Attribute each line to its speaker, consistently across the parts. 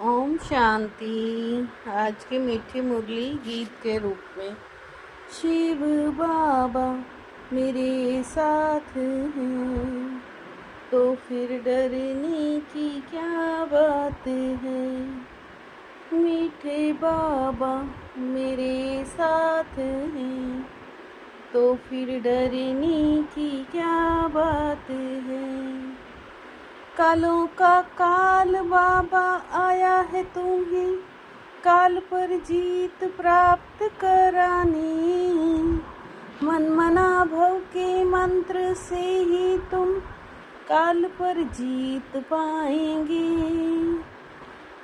Speaker 1: ओम शांति। आज की मीठी मुरली गीत के रूप में। शिव बाबा मेरे साथ हैं तो फिर डरने की क्या बात है। मीठे बाबा मेरे साथ हैं तो फिर डरने की क्या बात है। कालों का काल बाबा आया है तुम्हें काल पर जीत प्राप्त कराने। मन मना भव के मंत्र से ही तुम काल पर जीत पाएंगे।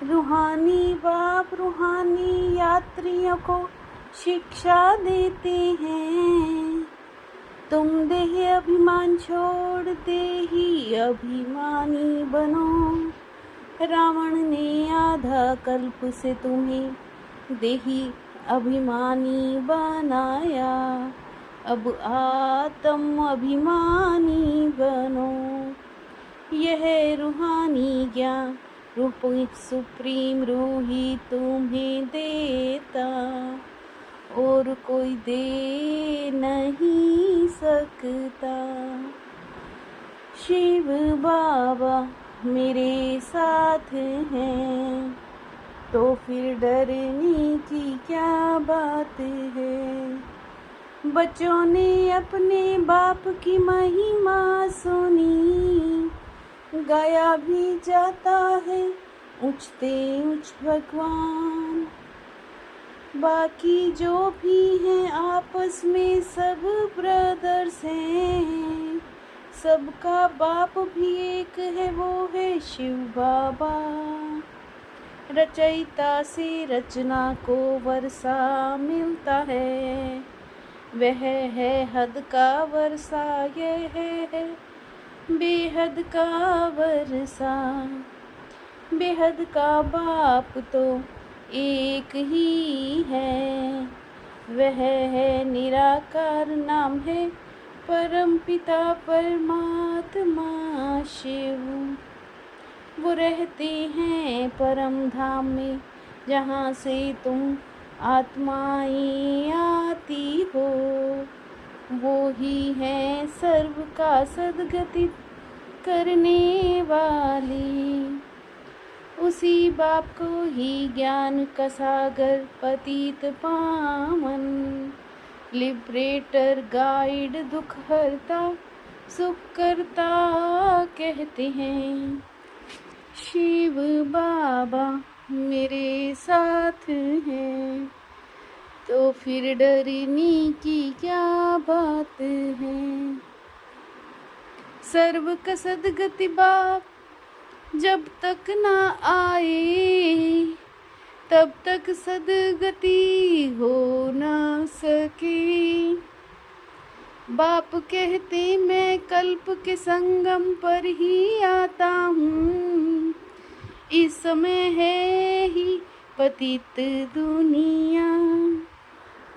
Speaker 1: रूहानी बाप रूहानी यात्रियों को शिक्षा देते हैं। तुम देह अभिमान छोड़ देही अभिमानी बनो। रावण ने आधा कल्प से तुम्हें देही अभिमानी बनाया। अब आत्म अभिमानी बनो। यह रूहानी ज्ञान रूप सुप्रीम रूह ही तुम्हें देता और कोई दे नहीं सकता। शिव बाबा मेरे साथ हैं तो फिर डरने की क्या बात है। बच्चों ने अपने बाप की महिमा सुनी। गाया भी जाता है ऊंचते ऊंच भगवान। बाकी जो भी हैं आपस में सब ब्रदर्स हैं। सबका बाप भी एक है वो है शिव बाबा। रचयिता से रचना को वर्षा मिलता है। वह है हद का वर्षा यह है बेहद का वर्षा। बेहद का बाप तो एक ही है। वह है निराकार नाम है परम पिता परमात्मा शिव। वो रहते हैं परम धाम में जहाँ से तुम आत्माएं आती हो। वो ही है सर्व का सद्गति करने वाली। उसी बाप को ही ज्ञान का सागर पतित पावन। लिबरेटर गाइड दुख हरता सुख करता कहते हैं। शिव बाबा मेरे साथ हैं तो फिर डरने की क्या बात है। सर्व का सद्गति बाप जब तक ना आए तब तक सद्गति हो ना सके। बाप कहते मैं कल्प के संगम पर ही आता हूँ। इस समय है ही पतित दुनिया।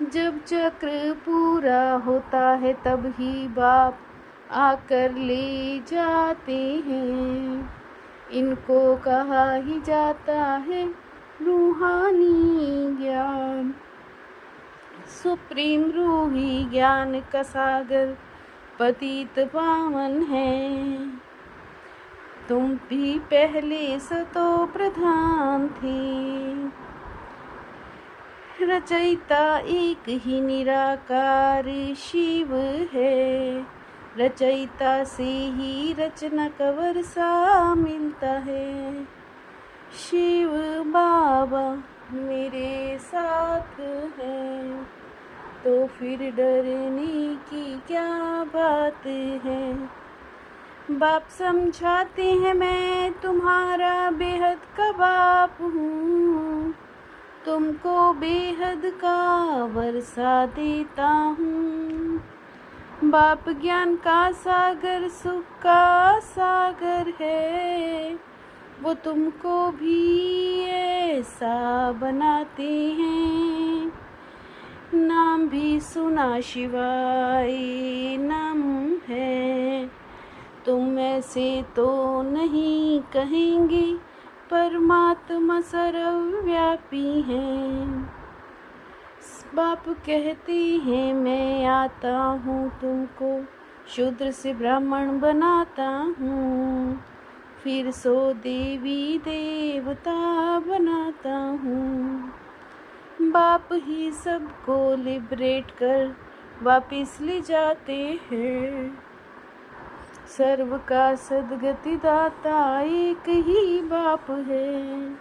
Speaker 1: जब चक्र पूरा होता है तब ही बाप आकर ले जाते हैं। इनको कहा ही जाता है रूहानी ज्ञान। सुप्रीम रूही ज्ञान का सागर पतित पावन है। तुम भी पहले सतो प्रधान थे। रचयिता एक ही निराकार शिव है। रचयिता से ही रचना का वर्षा मिलता है। शिव बाबा मेरे साथ हैं तो फिर डरने की क्या बात है। बाप समझाते हैं मैं तुम्हारा बेहद का बाप हूँ। तुमको बेहद का वर्षा देता हूँ। बाप ज्ञान का सागर सुख का सागर है। वो तुमको भी ऐसा बनाते हैं। नाम भी सुना शिवाय नाम है। तुम ऐसे तो नहीं कहेंगे परमात्मा सर्वव्यापी हैं। बाप कहते हैं मैं आता हूँ तुमको शूद्र से ब्राह्मण बनाता हूँ, फिर सो देवी देवता बनाता हूँ। बाप ही सबको लिबरेट कर वापिस ले जाते हैं। सर्व का सदगति दाता एक ही बाप है।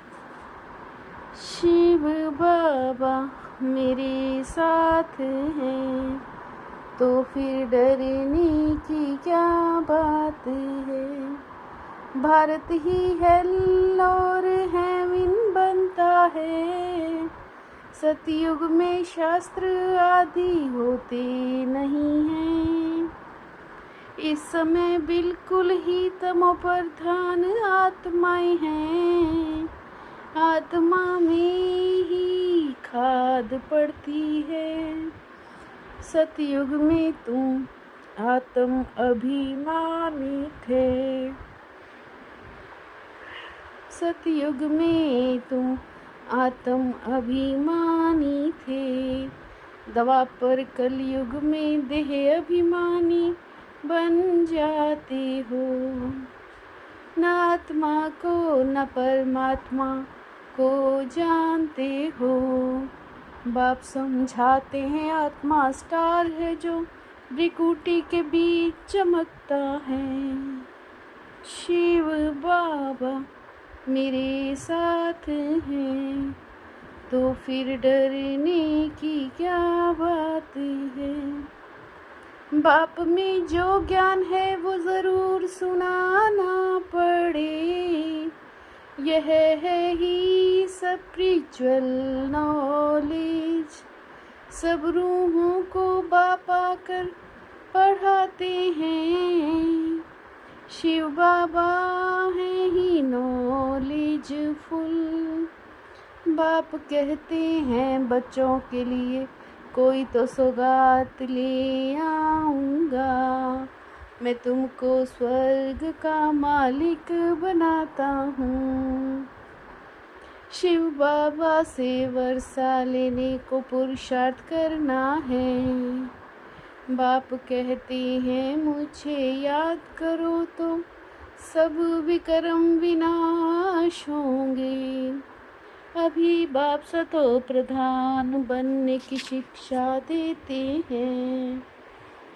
Speaker 1: शिव बाबा मेरे साथ हैं, तो फिर डरने की क्या बात है। भारत ही हेल और हेवन बनता है। सतयुग में शास्त्र आदि होते नहीं हैं। इस समय बिल्कुल ही तमोप्रधान आत्माएं हैं। आत्मा में ही खाद पड़ती है। सतयुग में तुम आत्म अभिमानी थे। सतयुग में तुम आत्म अभिमानी थे। द्वापर कलयुग में देह अभिमानी बन जाते हो। न आत्मा को न परमात्मा को जानते हो। बाप समझाते हैं आत्मा स्टार है जो भ्रिकुटी के बीच चमकता है। शिव बाबा मेरे साथ हैं, तो फिर डरने की क्या बात है। बाप में जो ज्ञान है वो जरूर सुनाना पड़े। यह है ही स्पिरिचुअल नॉलेज। सब रूहों को बाप आकर पढ़ाते हैं। शिव बाबा है ही नॉलेजफुल। बाप कहते हैं बच्चों के लिए कोई तो सौगात ले आऊंगा। मैं तुमको स्वर्ग का मालिक बनाता हूँ। शिव बाबा से वर्षा लेने को पुरुषार्थ करना है। बाप कहते हैं मुझे याद करो तो सब विकर्म विनाश होंगे। अभी बाप सतो प्रधान बनने की शिक्षा देते हैं।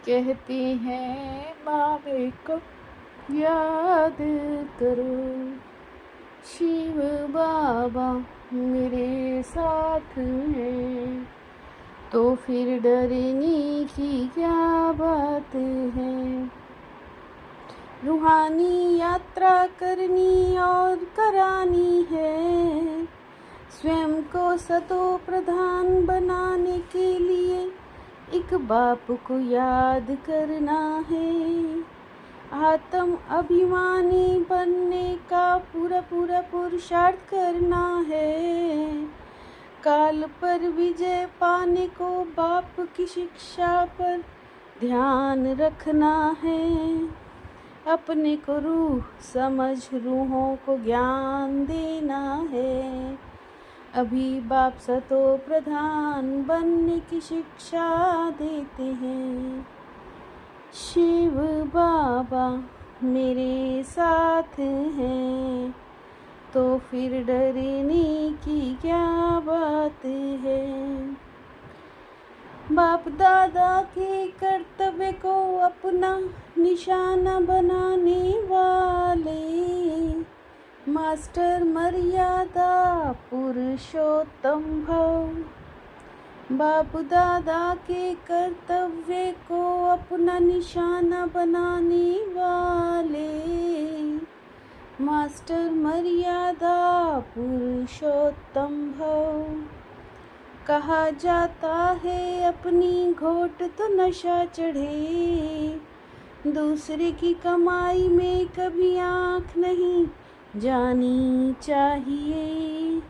Speaker 1: कहते हैं बाबे को याद करो। शिव बाबा मेरे साथ हैं, तो फिर डरने की क्या बात है। रूहानी यात्रा करनी और करानी है। स्वयं को सतो प्रधान बनाने के लिए एक बाप को याद करना है। आत्म अभिमानी बनने का पूरा पुरुषार्थ करना है। काल पर विजय पाने को बाप की शिक्षा पर ध्यान रखना है। अपने को रूह समझ रूहों को ज्ञान देना है। अभी बाप सतो प्रधान बनने की शिक्षा देते हैं। शिव बाबा मेरे साथ हैं, तो फिर डरने की क्या बात है। बाप दादा के कर्तव्य को अपना निशाना बनाने वाले मास्टर मर्यादा पुरुषोत्तम भव। बाप दादा के कर्तव्य को अपना निशाना बनाने वाले मास्टर मर्यादा पुरुषोत्तम भव। कहा जाता है अपनी घोट तो नशा चढ़े। दूसरे की कमाई में कभी आँख नहीं जानी चाहिए।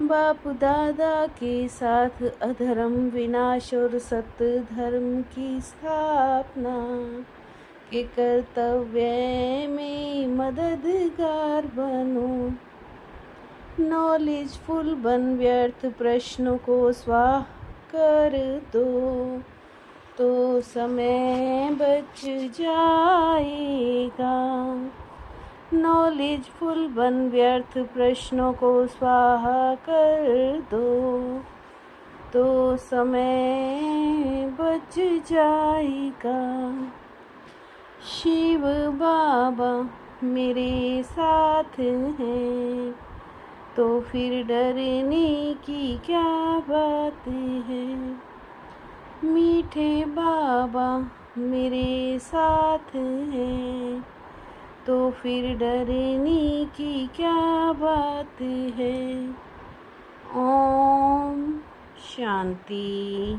Speaker 1: बाप दादा के साथ अधर्म विनाश और सत्य धर्म की स्थापना के कर्तव्य में मददगार बनो। नॉलेजफुल बन व्यर्थ प्रश्नों को स्वाह कर दो तो समय बच जाएगा। नॉलेजफुल बन व्यर्थ प्रश्नों को स्वाहा कर दो तो समय बच जाएगा। शिव बाबा मेरे साथ हैं तो फिर डरने की क्या बात है। मीठे बाबा मेरे साथ हैं तो फिर डरने की क्या बात है। ओम शांति।